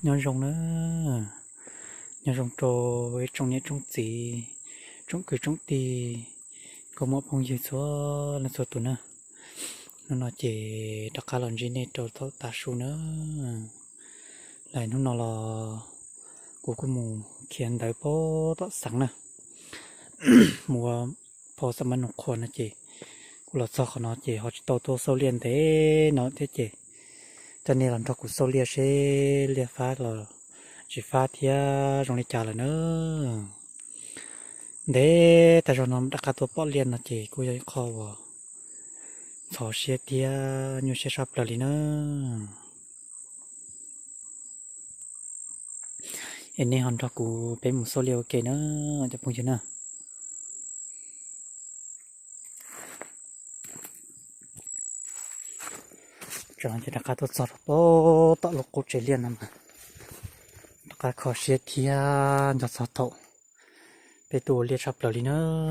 nhon rong nữa nhon rong trôi trong nhẹ trong gì trong cười trong tì có một phong gì số là số tụ nữa nó chỉ đặc cả lần gì này trâu tao ta su nữa lại nó là của cái mù khiên đại po tao sẵn nè mùa po sắm nó khôn nó chỉ của lợt sao nó chỉ họ tao sâu liền thế nó thế chỉ cho nên làm cho cuộc sâu liền sẽ liền phát là chỉ phát thì trong này trả là nữa để tại sao nó đặc cả tôi bỏ liền nó chỉ cô ấy khó vào thọ xe thì nhiều xe sắp là đi nữa anh này hắn cho cô bé một số liệu kỹ nữa cho phong chuyện nữa cho anh đặc cả tôi sắp bỏ tao lục cô chơi liền mà đặc cả khó xe thì cho sao thọ bé tuổi liền sắp là đi nữa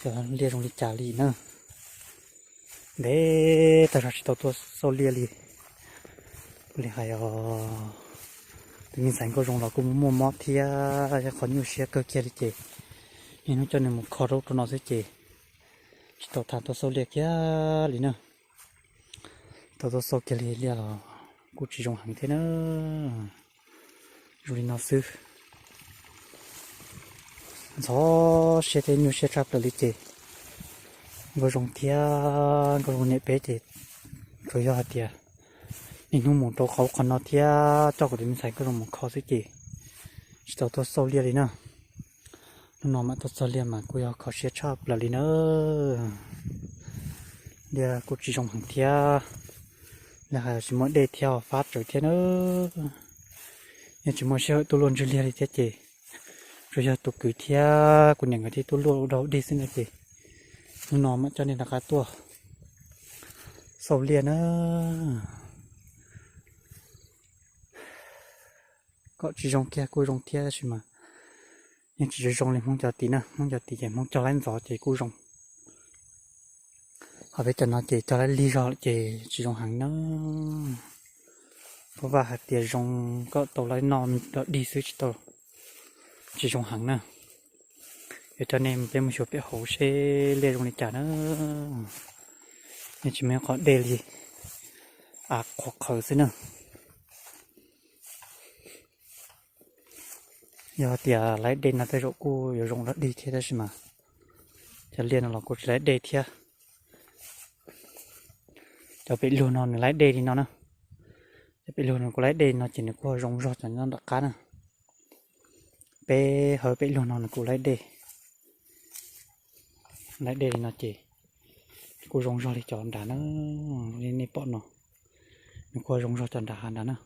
cho liền trong đi trả đi nữa để tại sao tôi số liền đi liền hay tự nhiên sản có rong là cũng mua mót thì sẽ có nhiều xe cơ kia đi chị nên nó cho nên một kho rau cho nó sẽ chị tôi thằng tôi số liền kia liền nữa tôi số kia liền là cũng chỉ dùng hàng thế nữa rồi nó sư gió xe thế nhiều xe trap là đi chị vừa rong thia vừa rong nhẹ bé chị rồi giờ thì nhưng không muốn choเขาcòn nó thia cho cái mình xài cái rong một kho sẽ chị tôi số liền đi nữa nó mà tôi số liền mà cô yêu kho xe trap là đi nữa giờ cô chỉ dùng hàng thia là chỉ muốn để theo phát rồi thế nữa nhưng chỉ muốn xe tôi luôn chỉ liền đi thế chị rồi giờ tôi cứ thia của những cái thì tôi luôn đâu đi xin chị nó mà cho nên là cái tua sầu liền á có chỉ trong kia cô trong kia chứ mà nhưng chỉ trong lên mong cho tí nữa mong cho tí mong cho lên gió chỉ cô trong họ biết cho nó chỉ cho lên ly gió chỉ trong hàng nó có và hạt tiền trong có tàu lấy non đi xứ tàu chỉ trong hàng nữa để cho nên bên một số cái hồ xe lên trong này trả nó nhưng chỉ mới có đề gì khó khởi xí nữa giờ thì lấy đề là tới chỗ cô giờ rong nó đi thế đấy mà cho liền là cô lấy đề thế cho bị luôn nó lấy đề thì nó nè cho bị luôn nó cô lấy đề nó chỉ là cô rong rót cho nó đặc cá nè bé hơi bị luôn nó cô lấy đề nó chỉ cô rong rót thì chọn đá nó nên đi bọn nó cô rong rót chọn đá nó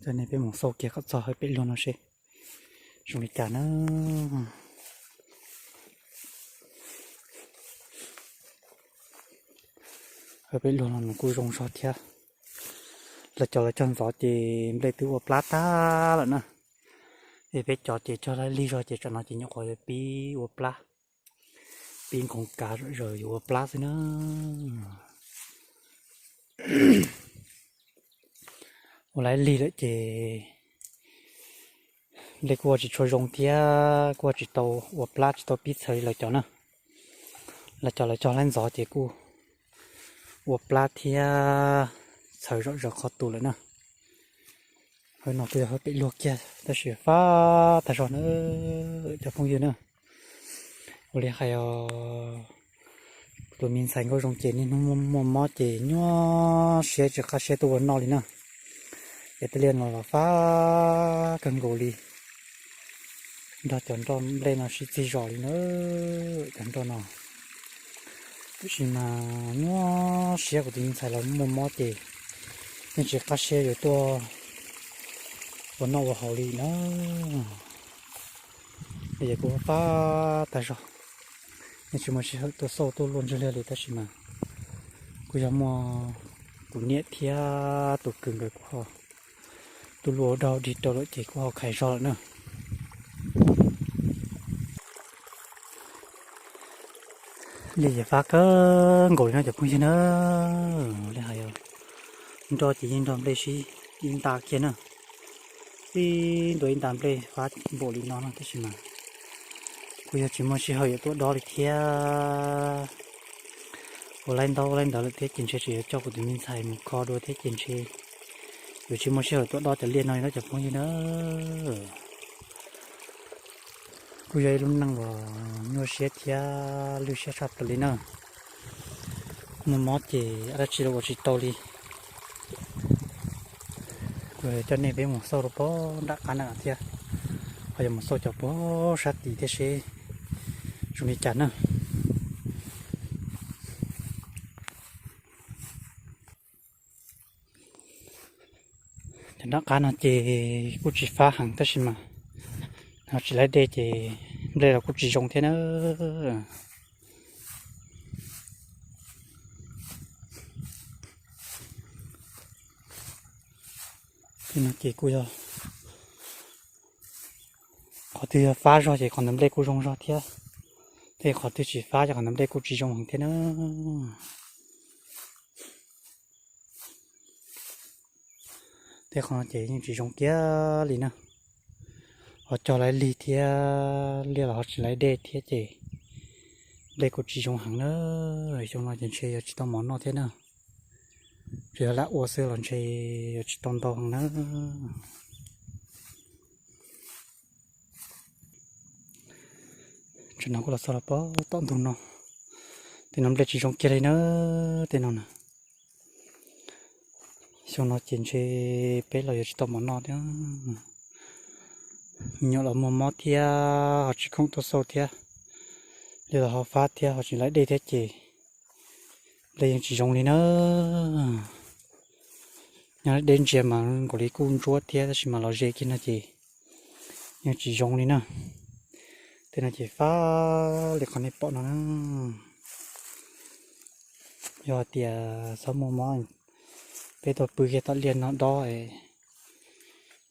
cho nên bên một số kia có hơi bị luôn nó sẽ dùng cả nó hơi bị luôn nó cùi rong rót theo là cho là chân gió thì đây từ plata là nè thì bé cho chỉ cho lại ly rồi chỉ cho nó chỉ nhóc khỏi pi pla pin con cá rồi pla thế nữa lại ly đấy chị lấy qua chỉ cho rong thia qua chỉ tàu pla chỉ tàu pít sợi là cho nè là cho lên gió chị cô pla thia sợi rồi khó tụ lại nè hơi nó bây giờ hơi bị luộc kia ta sửa pha ta rồi nữa cho phong gì nữa rồi hay tụi mình xài cái rong chè nên nó mò chè nhó xe chỉ cả xe tụi nó đi nè để ta liền là pha cần gỗ đi đã chọn cho lên là xí rồi nữa chọn cho nó cái gì mà nhó xe của tụi mình xài là mò chè nên chỉ cả xe rồi tôi nó vào hậu đi nó bây giờ cũng phá tại sao nhưng chúng mình sẽ tôi sâu tôi luôn cho lên để ta xem mà cũng giống mà cũng nhẹ thia tôi cứng người của họ tôi lúa đâu đi đâu đó chỉ của họ khai rõ nữa lấy giờ phá cỡ ngồi nó chụp không chứ nữa lấy hay rồi cho chỉ nhìn đòn lấy xí nhìn ta kia nữa đi đuổi tạm lấy phá bộ đi nó thế mà bây giờ chỉ muốn xí hơi tốt đó thì kia lên đó là thế chính chỉ cho của tụi mình xài một kho đôi thế chính chỉ rồi chỉ muốn xí hơi tốt đóจะเรียนnó chụp không chứ nữa bây giờ luôn năng vào nhiều xe thì lưu xe sắp tới nữa nó mót thì ở chỉ là chỉ tàu đi rồi cho nên bé một số rồi bó đã ăn à thì bây giờ một số cho bó sát thì thế sẽ chúng đi chắn nữa thì nó cá nó chỉ cũng chỉ phá hàng thế mà nó chỉ lấy đây thì đây là cũng chỉ dùng thế nữa thì nó chỉ cùi rồi có từ phá rồi thì còn nắm đây cũng dùng rồi thế có từ chỉ phá cho còn nắm đây cũng chỉ dùng hàng thế nữa thế còn chỉ những chỉ dùng kia liền nữa họ cho lại lì thì liền là họ chỉ lấy đây thì chỉ đây cũng chỉ dùng hàng nữa rồi trong nó chỉ chỉ tao món nó thế nữa rồi là ô sơ lần chỉ tao tao hàng nữa chuyện nào cũng là sao là bao tao tao nó thì nắm đây chỉ dùng kia đây nữa thế nào nè xong nó chỉ bé là chỉ tao món nó thế nhiều là một thì họ chỉ không tốt sâu thì giờ họ phát thì họ chỉ lấy đây thế chỉ đây chỉ dùng đi nữa nhớ đến chuyện mà có lý cung chúa thì mà lo dễ kia là chỉ nhưng chỉ dùng đi nữa thế là chỉ phá để con này bỏ nó giờ thì sau một món bây giờ bự cái tao liền nó đó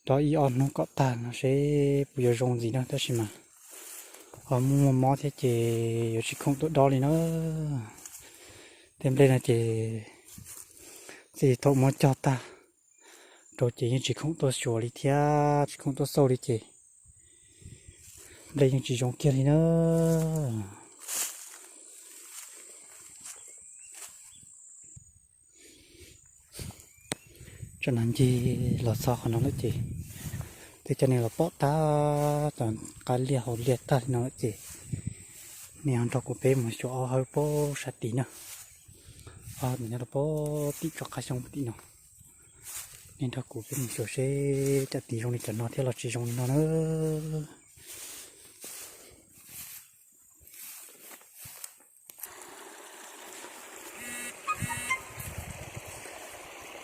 đó ion nó có tàn nó sẽ bây giờ dùng gì nữa đó mà họ mua món thế chỉ không tốt đó thì nó thêm đây là chỉ thôi muốn cho ta rồi chỉ không tốt sửa đi thia chỉ không tốt sâu đi đây những chỉ dùng kia thì nữa cho nên chỉ là sao nó nữa thì cho nên là bỏ ta toàn cái liệt hậu liệt ta nó chỉ nên ăn cho cô bé một chỗ hơi bỏ sạch tí nữa mình là bỏ tí cho cái xong tí nữa nên cho cô bé một chỗ sẽ chặt tí trong này cho nó theo là chỉ trong nó nữa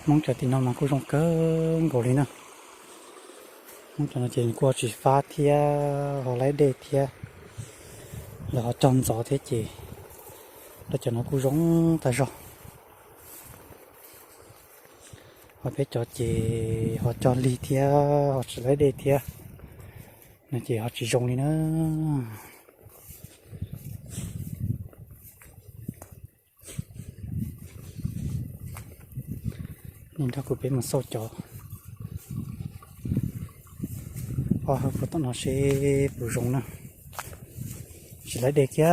mong cho tí nó mà cũng trong cỡ gỗ đi nữa mong cho nó chỉ qua chỉ phá thì họ lấy đề thì là họ tròn gió thế chỉ để cho nó cũng giống tại rồi họ biết cho chỉ họ tròn ly thì họ chỉ lấy đề thì nên chỉ họ chỉ dùng đi nữa nên ta cũng biết một số chỗ họ có tao nó sẽ bổ sung nữa chỉ lấy để kia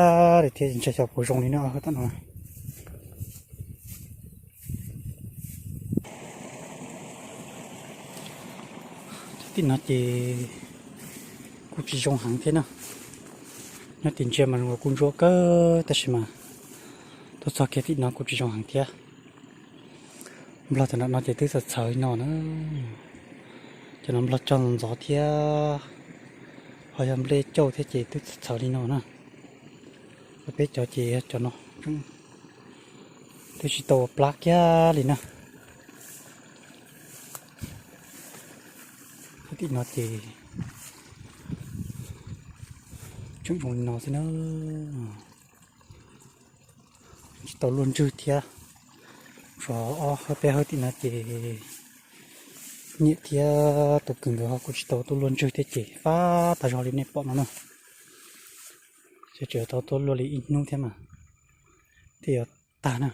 để thì cho bổ sung đi nữa có tao nó thì nó cũng chỉ dùng hàng thế nào nó tiền chơi mà nó cũng chúa cơ ta mà tôi sao kia thì nó cũng chỉ dùng hàng thế bây giờ nó chỉ tới sợ sợ nó nữa cho nó tròn gió thì họ làm lê châu thế chỉ tới sợ đi nó nữa biết cho chị cho nó tôi chỉ tổ plak kia liền nè thì nó chỉ chúng dùng nó thì nó tổ luôn chưa thia rồi hơi bé hơi thì nó chỉ nhẹ thia tổ cứng rồi họ cũng chỉ tổ luôn chưa thế chỉ phá tại rồi lên này bọn nó nè chỉ chờ tổ luôn đi ít nung thế mà thì ta nè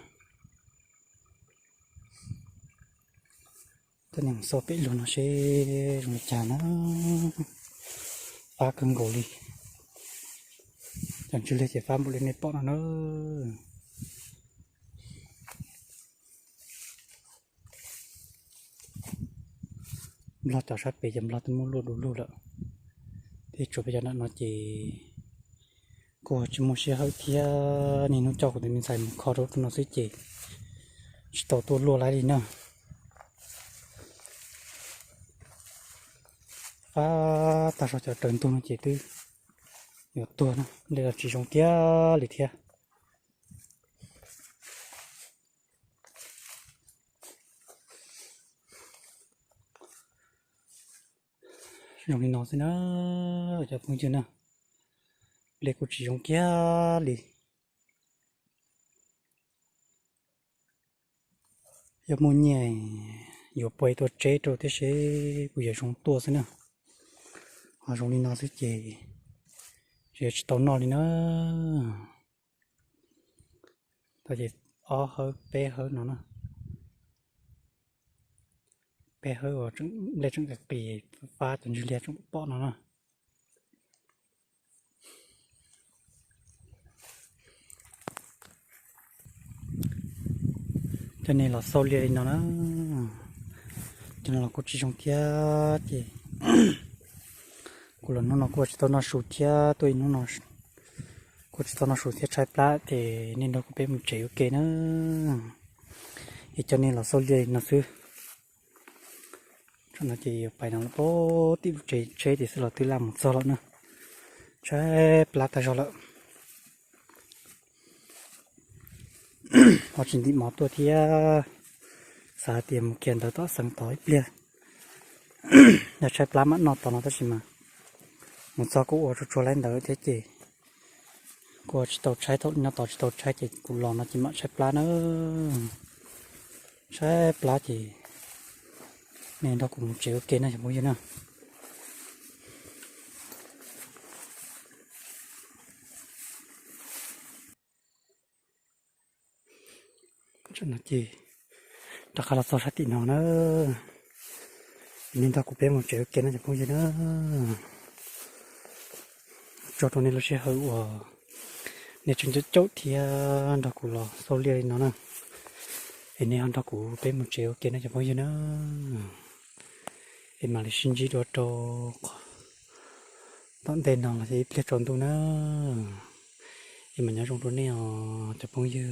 cái này so bị luôn nó sẽ dùng chả nó phá cứng gỗ đi chẳng chưa lấy chỉ phá một lên này bọn nó lo tao sát bị dầm lo tao muốn luôn đủ luôn rồi thì chủ bây giờ nó chỉ của chỉ một xe hơi thì nhìn nó cho của mình xài một kho đó nó sẽ chỉ tàu tua lùa lại đi nữa phá ta sao cho trơn tua nó chỉ tư nhiều tua nó đây là chỉ trong tia lì thia dùng đi nó sẽ nó cho phương chưa nào để của chỉ trong kia lì giờ muốn nhảy giờ quay tôi chế rồi thế sẽ bây giờ trong tua sẽ nào họ dùng đi nó sẽ chỉ tàu nó đi nữa tại vì hơi bé hơn nó bé hơi ở trong lên trong cái bì pha từng dư liệt trong bọn nó cho nên là sau liệt nó cho nên là có chỉ trong kia thì của nó có chỉ tao nó sụt kia tôi nó có chỉ tao nó sụt kia trái pla thì nên nó cũng bé một triệu ok nữa thì cho nên là sau liệt nó xưa cho nó chỉ phải nó bố tiếp chế thì sẽ là tôi làm một số nữa trái pla ta cho lợ họ chỉ đi mò tôi thì xả tiền kiện đó đó sáng tối bia là trái pla mắt nó to nó đó chỉ mà một số cũng ở chỗ lên đó thế chị của tàu trái thôi nó tàu trái chị cũng lò nó chỉ mất trái pla nữa trái pla chỉ nên nó cũng chịu kia này bao nhiêu nữa cho nó chỉ đặc là tàu sát nó nữa nên ta cũng biết một chịu kia này bao nhiêu nữa cho tôi nên nó sẽ hơi nếu chúng ta chốt thì nó cũng là số liệu nó nè thì nên nó cũng biết một chịu kia này bao nhiêu nữa thì mà lại sinh chỉ đồ cho tận tên nào là sẽ biết tròn tôi nữa thì mình nhớ trong đó này cho bao nhiêu